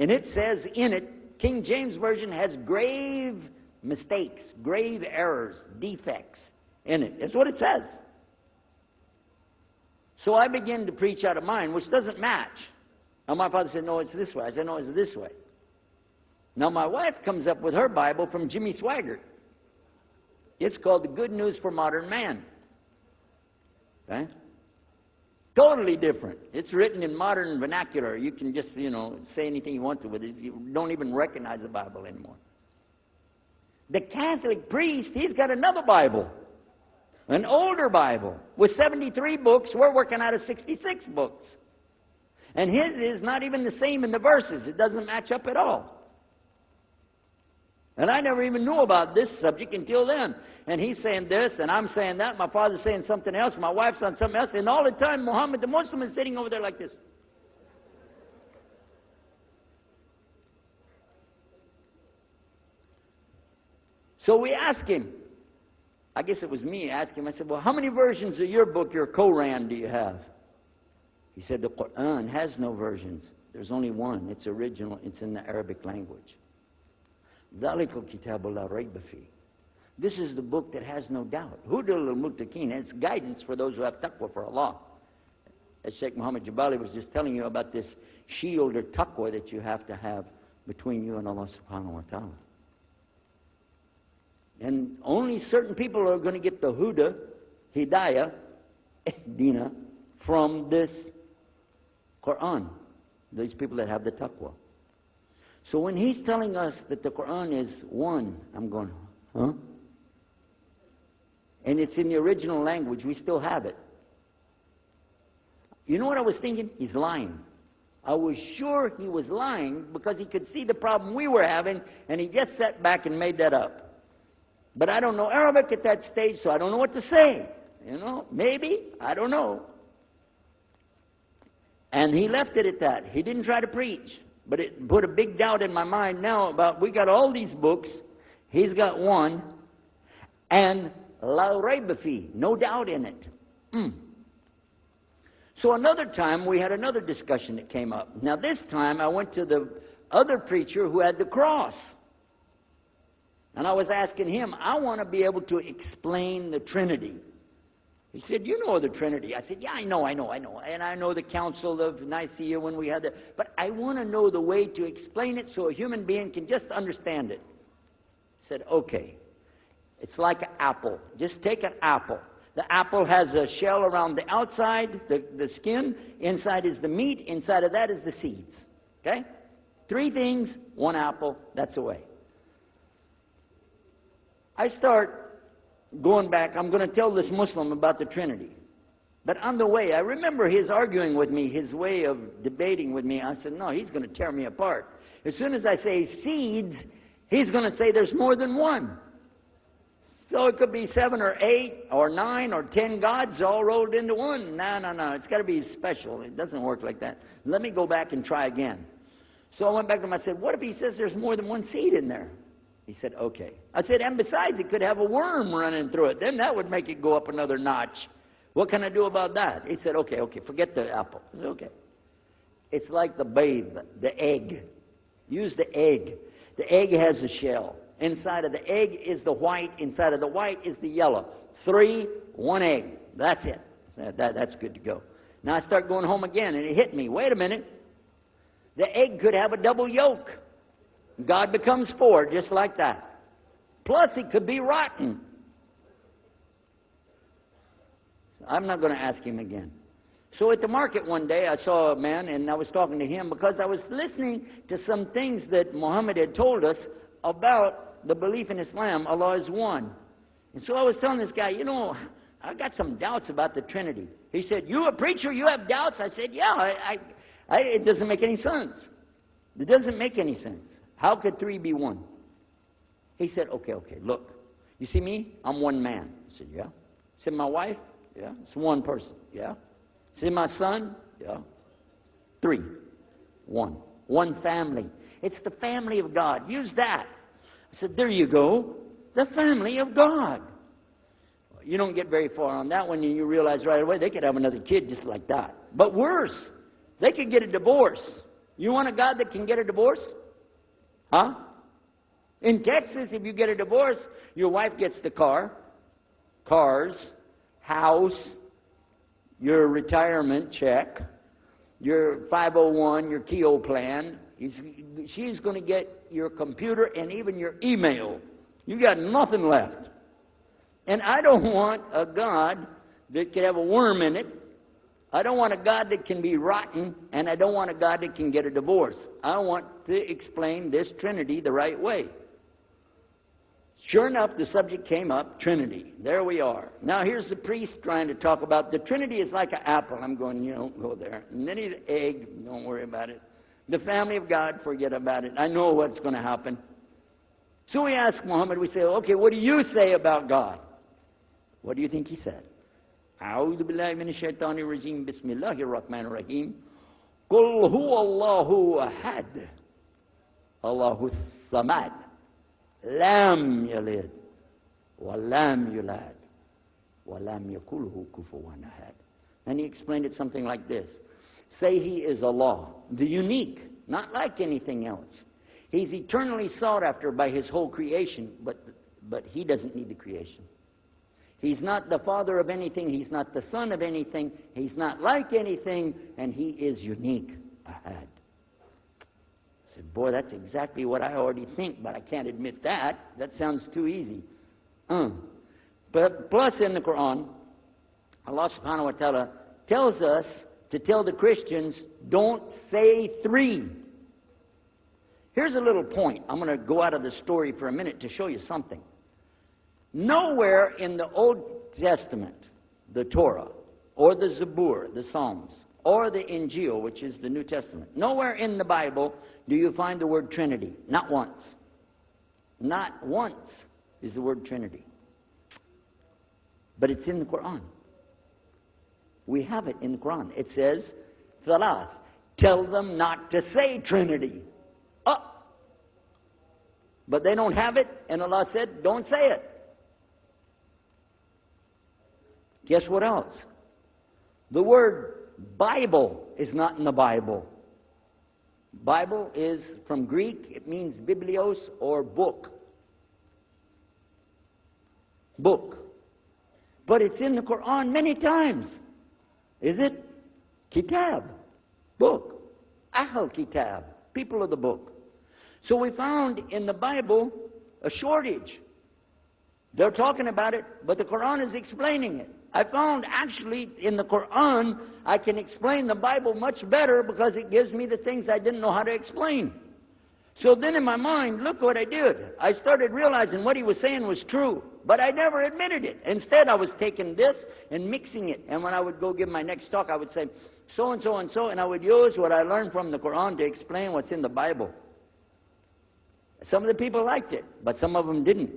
And it says in it, King James Version has grave mistakes, grave errors, defects in it. That's what it says. So I began to preach out of mine, which doesn't match. Now my father said, no, it's this way. I said, no, it's this way. Now my wife comes up with her Bible from Jimmy Swaggart. It's called The Good News for Modern Man. Okay? Totally different. It's written in modern vernacular. You can just, say anything you want to with it. You don't even recognize the Bible anymore. The Catholic priest, he's got another Bible. An older Bible with 73 books. We're working out of 66 books. And his is not even the same in the verses. It doesn't match up at all. And I never even knew about this subject until then. And he's saying this, and I'm saying that. My father's saying something else. My wife's on something else. And all the time, Muhammad the Muslim is sitting over there like this. So we asked him. I guess it was me asking him. I said, well, how many versions of your book, your Quran, do you have? He said, the Quran has no versions. There's only one. It's original. It's in the Arabic language. ذَلِكَ الْكِتَابُ لَا رَيْبَ فِيهِ. This is the book that has no doubt. هُدًى لِلْمُتَّقِينَ. It's guidance for those who have taqwa for Allah. As Sheikh Muhammad Jabali was just telling you about this shield or taqwa that you have to have between you and Allah subhanahu wa ta'ala. And only certain people are going to get the huda, hidayah, dina, from this Quran. These people that have the taqwa. So when he's telling us that the Quran is one, I'm going, huh? And it's in the original language, we still have it. You know what I was thinking? He's lying. I was sure he was lying because he could see the problem we were having, and he just sat back and made that up. But I don't know Arabic at that stage, so I don't know what to say. Maybe, I don't know. And he left it at that. He didn't try to preach. But it put a big doubt in my mind now about, we got all these books, he's got one, and la rayba fi, no doubt in it. So another time, we had another discussion that came up. Now this time, I went to the other preacher who had the cross. And I was asking him, I want to be able to explain the Trinity. He said, you know the Trinity. I said, yeah, I know. And I know the Council of Nicaea when we had that. But I want to know the way to explain it so a human being can just understand it. He said, okay. It's like an apple. Just take an apple. The apple has a shell around the outside, the skin. Inside is the meat. Inside of that is the seeds. Okay? 3 things, 1 apple. That's the way. I start going back. I'm going to tell this Muslim about the Trinity. But on the way, I remember his arguing with me, his way of debating with me. I said, no, he's going to tear me apart. As soon as I say seeds, he's going to say there's more than one. So it could be 7 or 8 or 9 or 10 gods all rolled into one. No. It's got to be special. It doesn't work like that. Let me go back and try again. So I went back to him. I said, what if he says there's more than one seed in there? He said, okay. I said, and besides, it could have a worm running through it. Then that would make it go up another notch. What can I do about that? He said, okay, forget the apple. I said, okay. It's like the babe, the egg. Use the egg. The egg has a shell. Inside of the egg is the white. Inside of the white is the yellow. 3, 1 egg. That's it. That's good to go. Now I start going home again, and it hit me. Wait a minute. The egg could have a double yolk. God becomes 4, just like that. Plus, it could be rotten. I'm not going to ask him again. So at the market one day, I saw a man, and I was talking to him because I was listening to some things that Muhammad had told us about the belief in Islam, Allah is one. And so I was telling this guy, I got some doubts about the Trinity. He said, you a preacher, you have doubts? I said, yeah, it doesn't make any sense. It doesn't make any sense. How could 3 be 1? He said, okay, look. You see me? I'm one man. I said, yeah. See my wife? Yeah. It's one person. Yeah. See my son? Yeah. 3. 1. One family. It's the family of God. Use that. I said, there you go. The family of God. You don't get very far on that one, and you realize right away they could have another kid just like that. But worse, they could get a divorce. You want a God that can get a divorce? Huh? In Texas, if you get a divorce, your wife gets the cars, house, your retirement check, your 501, your TO plan. She's going to get your computer and even your email. You got nothing left. And I don't want a God that can have a worm in it. I don't want a God that can be rotten, and I don't want a God that can get a divorce. I want to explain this Trinity the right way. Sure enough, the subject came up, Trinity. There we are. Now here's the priest trying to talk about the Trinity is like an apple. I'm going, you don't go there. And then the egg, don't worry about it. The family of God, forget about it. I know what's going to happen. So we ask Muhammad, we say, okay, what do you say about God? What do you think he said? أعوذ بالله من الشيطان الرجيم بسم الله الرحمن الرحيم قل هو الله أحد الله الصمد لم يلد ولم يولد ولم يكن له كفوا أحد. And he explained it something like this. Say he is Allah, the unique, not like anything else. He's eternally sought after by his whole creation, but he doesn't need the creation. He's not the father of anything. He's not the son of anything. He's not like anything, and he is unique. Ahad. I said, boy, that's exactly what I already think, but I can't admit that. That sounds too easy. But plus in the Quran, Allah subhanahu wa ta'ala tells us to tell the Christians, don't say three. Here's a little point. I'm going to go out of the story for a minute to show you something. Nowhere in the Old Testament, the Torah, or the Zabur, the Psalms, or the Injil, which is the New Testament, nowhere in the Bible do you find the word Trinity. Not once. Not once is the word Trinity. But it's in the Quran. We have it in the Quran. It says, Thalath, tell them not to say Trinity. But they don't have it, and Allah said, don't say it. Guess what else? The word Bible is not in the Bible. Bible is from Greek. It means biblios or book. Book. But it's in the Quran many times. Is it? Kitab. Book. Ahl Kitab. People of the book. So we found in the Bible a shortage. They're talking about it, but the Quran is explaining it. I found actually in the Quran, I can explain the Bible much better because it gives me the things I didn't know how to explain. So then in my mind, look what I did. I started realizing what he was saying was true, but I never admitted it. Instead, I was taking this and mixing it. And when I would go give my next talk, I would say, so and so and so, and I would use what I learned from the Quran to explain what's in the Bible. Some of the people liked it, but some of them didn't.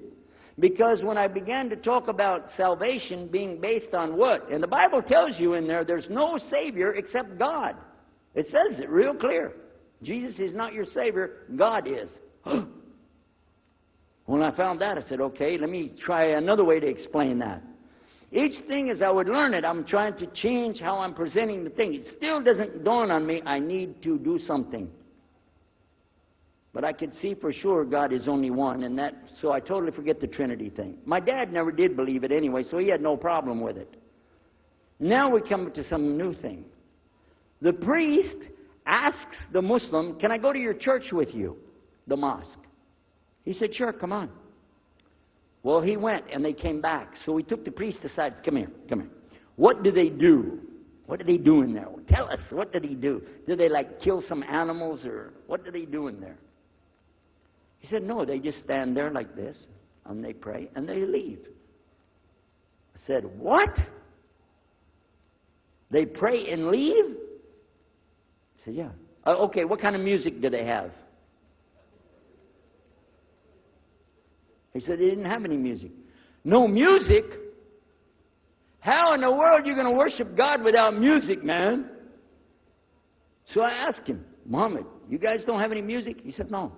Because when I began to talk about salvation being based on what? And the Bible tells you in there's no Savior except God. It says it real clear. Jesus is not your Savior, God is. When I found that, I said, okay, let me try another way to explain that. Each thing as I would learn it, I'm trying to change how I'm presenting the thing. It still doesn't dawn on me, I need to do something. But I could see for sure God is only one, and so I totally forget the Trinity thing. My dad never did believe it anyway, so he had no problem with it. Now we come to some new thing. The priest asks the Muslim, can I go to your church with you? The mosque. He said, sure, come on. Well, he went, and they came back. So we took the priest aside. Come here, come here. What do they do? What do they do in there? Tell us, what do they do? Do they like kill some animals, or what do they do in there? He said, no, they just stand there like this, and they pray, and they leave. I said, what? They pray and leave? He said, yeah. Okay, what kind of music do they have? He said they didn't have any music. No music? How in the world are you going to worship God without music, man? So I asked him, Muhammad, you guys don't have any music? He said, no.